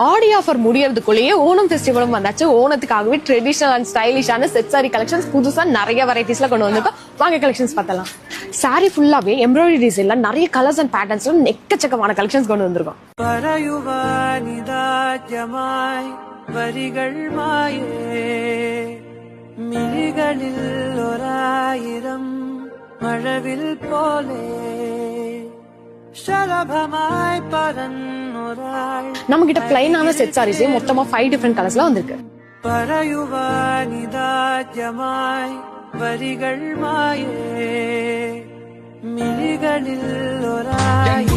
ஆடி offer முடியறதுக்குள்ளேயே Onam ஃபெஸ்டிவலும் வந்தாச்சு. ஓணத்துக்காகவே ட்ரெடிஷனல் அண்ட் ஸ்டைலிஷான செட் சாரி கலெக்ஷன்ஸ் புதுசா நிறைய வெரைட்டிஸ்ல கொண்டு வந்திருக்கோம். வாங்க கலெக்ஷன்ஸ் பார்த்தலாம். சாரி ஃபுல்லாவே எம்ப்ராய்டரி டிசைன்ல நிறைய கலர்ஸ் அண்ட் பேட்டர்ன்ஸ்ல எக்கச்சக்கமான கலெக்ஷன்ஸ் கொண்டு வந்திருக்கோம். வரிகள் மாயே மிழிகளில் ஓராயிரம் மழவில் போலே நம்ம கிட்ட பிளைனான செட் சாரீஸே மொத்தமா 5 டிஃபரெண்ட் கலர்ஸ்ல வந்திருக்கு. வரிகள் மாயே மிழிகளில் ஓராயிரம்